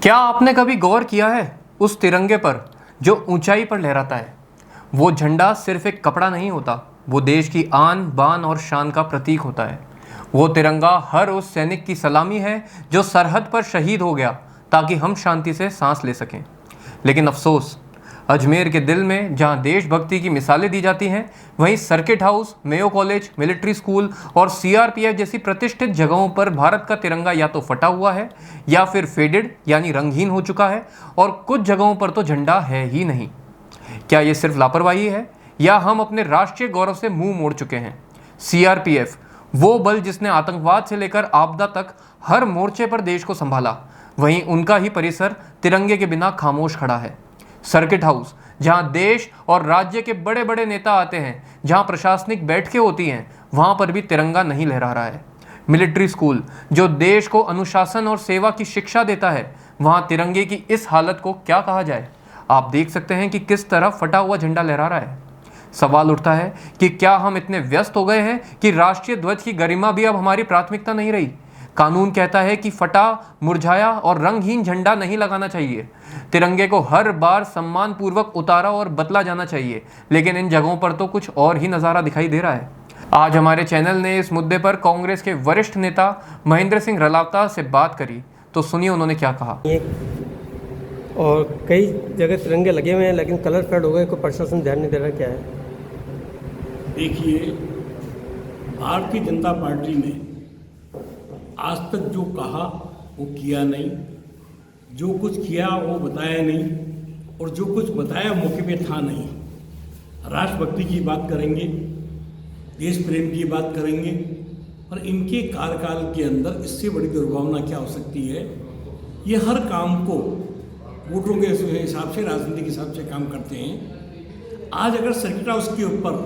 क्या आपने कभी गौर किया है उस तिरंगे पर जो ऊंचाई पर लहराता है? वो झंडा सिर्फ एक कपड़ा नहीं होता, वो देश की आन बान और शान का प्रतीक होता है। वो तिरंगा हर उस सैनिक की सलामी है जो सरहद पर शहीद हो गया ताकि हम शांति से सांस ले सकें। लेकिन अफसोस, अजमेर के दिल में जहां देशभक्ति की मिसालें दी जाती हैं, वहीं circuit house, Mayo college, military school और सीआरपीएफ जैसी प्रतिष्ठित जगहों पर भारत का तिरंगा या तो फटा हुआ है या फिर फेडेड यानी रंगहीन हो चुका है, और कुछ जगहों पर तो झंडा है ही नहीं। क्या ये सिर्फ लापरवाही है या हम अपने राष्ट्रीय गौरव से मुंह मोड़ चुके हैं? सीआरपीएफ, वो बल जिसने आतंकवाद से लेकर आपदा तक हर मोर्चे पर देश को संभाला, वहीं उनका ही परिसर तिरंगे के बिना खामोश खड़ा है। सर्किट हाउस, जहां देश और राज्य के बड़े बड़े नेता आते हैं, जहां प्रशासनिक बैठकें होती हैं, वहां पर भी तिरंगा नहीं लहरा रहा है। मिलिट्री स्कूल, जो देश को अनुशासन और सेवा की शिक्षा देता है, वहां तिरंगे की इस हालत को क्या कहा जाए? आप देख सकते हैं कि किस तरह फटा हुआ झंडा लहरा रहा है। सवाल उठता है कि क्या हम इतने व्यस्त हो गए हैं कि राष्ट्रीय ध्वज की गरिमा भी अब हमारी प्राथमिकता नहीं रही? कानून कहता है कि फटा, मुरझाया और रंगहीन झंडा नहीं लगाना चाहिए। तिरंगे को हर बार सम्मानपूर्वक उतारा और बदला जाना चाहिए, लेकिन इन जगहों पर तो कुछ और ही नज़ारा दिखाई दे रहा है। आज हमारे चैनल ने इस मुद्दे पर कांग्रेस के वरिष्ठ नेता महेंद्र सिंह रलावता से बात करी, तो सुनिए उन्होंने क्या कहा। और कई जगह तिरंगे लगे हुए हैं लेकिन कलर फेड हो गए, कोई प्रशासन ध्यान नहीं दे रहा, क्या है? देखिए, भारतीय जनता पार्टी ने आज तक जो कहा वो किया नहीं, जो कुछ किया वो बताया नहीं, और जो कुछ बताया मौके पे था नहीं। राष्ट्रभक्ति की बात करेंगे, देश प्रेम की बात करेंगे, और इनके कार्यकाल के अंदर इससे बड़ी दुर्भावना क्या हो सकती है? ये हर काम को वोटों के हिसाब से, राजनीति के हिसाब से काम करते हैं। आज अगर सर्किट हाउस के ऊपर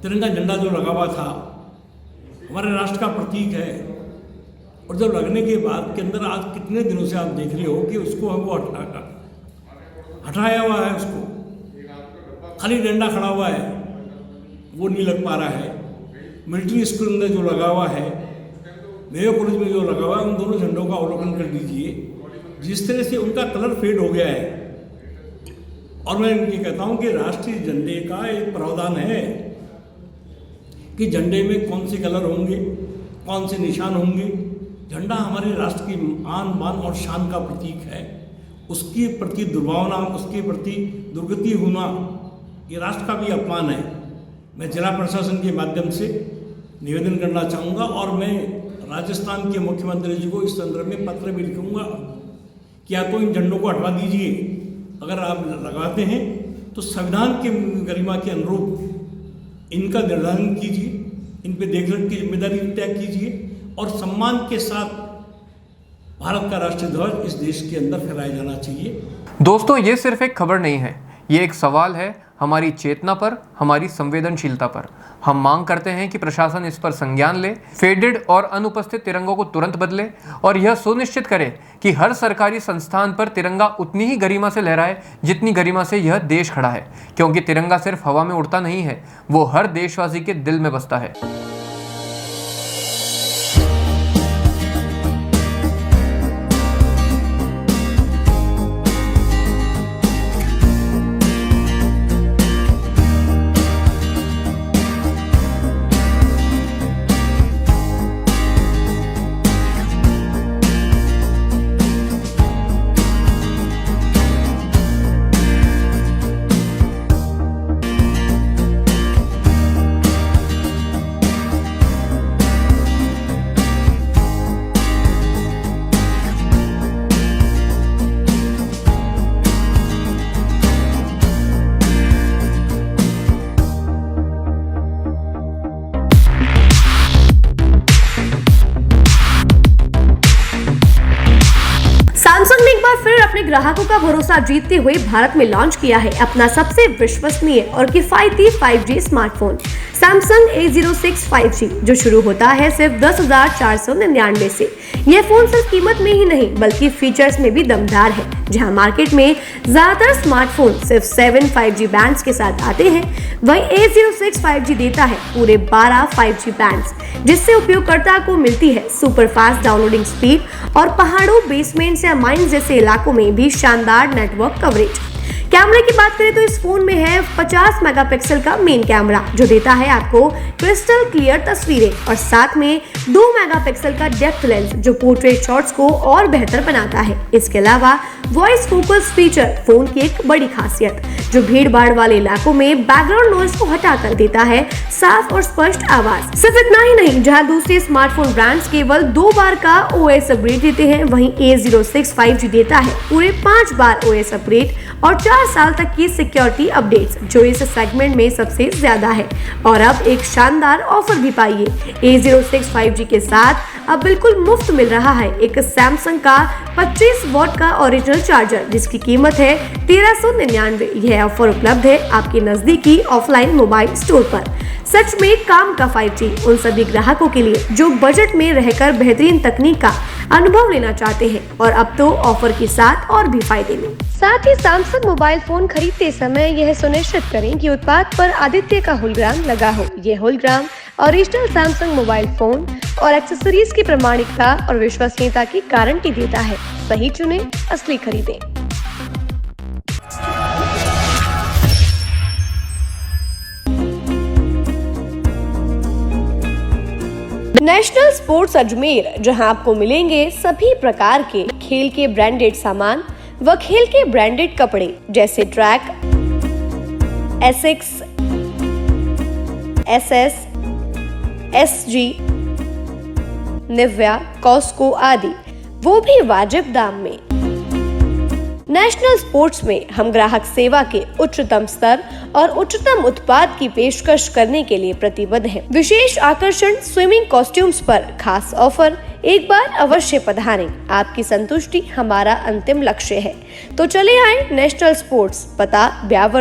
तिरंगा झंडा जो लगा हुआ था, हमारे राष्ट्र का प्रतीक है, और जब लगने के बाद के अंदर आज कितने दिनों से आप देख रहे हो कि उसको हमको हटाया हुआ है, उसको खाली डंडा खड़ा हुआ है, वो नहीं लग पा रहा है। मिलिट्री स्कूल में जो लगा हुआ है, मेयो कॉलेज में जो लगा हुआ है, उन दोनों झंडों का अवलोकन कर दीजिए, जिस तरह से उनका कलर फेड हो गया है। और मैं ये कहता हूँ कि राष्ट्रीय झंडे का एक प्रावधान है कि झंडे में कौन से कलर होंगे, कौन से निशान होंगे। झंडा हमारे राष्ट्र की आन बान और शान का प्रतीक है। उसके प्रति दुर्भावना, उसके प्रति दुर्गति होना, ये राष्ट्र का भी अपमान है। मैं जिला प्रशासन के माध्यम से निवेदन करना चाहूँगा, और मैं राजस्थान के मुख्यमंत्री जी को इस संदर्भ में पत्र भी लिखूँगा कि या तो इन झंडों को हटवा दीजिए, अगर आप लगाते हैं तो संविधान के गरिमा के अनुरूप इनका निर्धारण कीजिए, इन पर देखरेख की जिम्मेदारी तय कीजिए, और सम्मान के साथ भारत का राष्ट्रीय ध्वज इस देश के अंदर फहराया जाना चाहिए। दोस्तों, ये सिर्फ एक खबर नहीं है, ये एक सवाल है हमारी चेतना पर, हमारी संवेदनशीलता पर। हम मांग करते हैं कि प्रशासन इस पर संज्ञान ले, फेडेड और अनुपस्थित तिरंगों को तुरंत बदले, और यह सुनिश्चित करे कि हर सरकारी संस्थान पर तिरंगा उतनी ही गरिमा से लहराए जितनी गरिमा से यह देश खड़ा है, क्योंकि तिरंगा सिर्फ हवा में उड़ता नहीं है, वो हर देशवासी के दिल में बसता है। सैमसंग ने एक बार फिर अपने ग्राहकों का भरोसा जीतते हुए भारत में लॉन्च किया है अपना सबसे विश्वसनीय और किफायती 5G smartphone Samsung A06 5G जो शुरू होता है सिर्फ 10,499 से। यह फोन सिर्फ कीमत में ही नहीं बल्कि फीचर्स में भी दमदार है। जहां मार्केट में ज्यादातर स्मार्टफोन सिर्फ 7 5G बैंड्स के साथ आते हैं, वहीं A06 5G देता है पूरे 12 5G बैंड्स, जिससे उपयोगकर्ता को मिलती है सुपर फास्ट डाउनलोडिंग स्पीड और पहाड़ों, बेसमेंट्स या माइंस जैसे इलाकों में भी शानदार नेटवर्क कवरेज। कैमरे की बात करें तो इस फोन में है 50 मेगापिक्सल का मेन कैमरा जो देता है आपको क्रिस्टल क्लियर तस्वीरें और साथ में 2 मेगापिक्सल का डेप्थ लेंस जो पोर्ट्रेट शॉट्स को और बेहतर बनाता है। इसके अलावा वॉइस फोकस फीचर फोन की एक बड़ी खासियत जो भीड़ भाड़ वाले इलाकों में बैकग्राउंड नॉइज को हटाकर देता है साफ और स्पष्ट आवाज। सिर्फ इतना ही नहीं, जहां दूसरे स्मार्टफोन ब्रांड्स केवल 2 बार का OS अपग्रेड देते हैं, वहीं A06 5G देता है पूरे 5 बार OS अपग्रेड और 4 साल तक की सिक्योरिटी अपडेट्स जो इस सेगमेंट में सबसे ज्यादा है। और अब एक शानदार ऑफर भी पाइए। A06 5G के साथ अब बिल्कुल मुफ्त मिल रहा है एक सैमसंग का 25 वॉट का ओरिजिनल चार्जर जिसकी कीमत है 1399। यह ऑफर उपलब्ध है आपके नजदीकी ऑफलाइन मोबाइल स्टोर पर। सच में काम का 5G उन सभी ग्राहकों के लिए जो बजट में रहकर बेहतरीन तकनीक का अनुभव लेना चाहते हैं और अब तो ऑफर के साथ और भी फायदे में। साथ ही सैमसंग मोबाइल फोन खरीदते समय यह सुनिश्चित करें कि उत्पाद पर आदित्य का होलोग्राम लगा हो। यह hologram original Samsung mobile phone और एक्सेसरीज की प्रामाणिकता और विश्वसनीयता की गारंटी देता है। सही चुनें, असली खरीदें। नेशनल स्पोर्ट्स अजमेर, जहां आपको मिलेंगे सभी प्रकार के खेल के ब्रांडेड सामान व खेल के ब्रांडेड कपड़े जैसे track, Asics, SS, SG, Nivia, Cosco आदि, वो भी वाजिब दाम में। नेशनल स्पोर्ट्स में हम ग्राहक सेवा के उच्चतम स्तर और उच्चतम उत्पाद की पेशकश करने के लिए प्रतिबद्ध हैं। विशेष आकर्षण स्विमिंग कॉस्ट्यूम्स पर खास ऑफर। एक बार अवश्य पधारें, आपकी संतुष्टि हमारा अंतिम लक्ष्य है। तो चले आए नेशनल स्पोर्ट्स, पता ब्यावर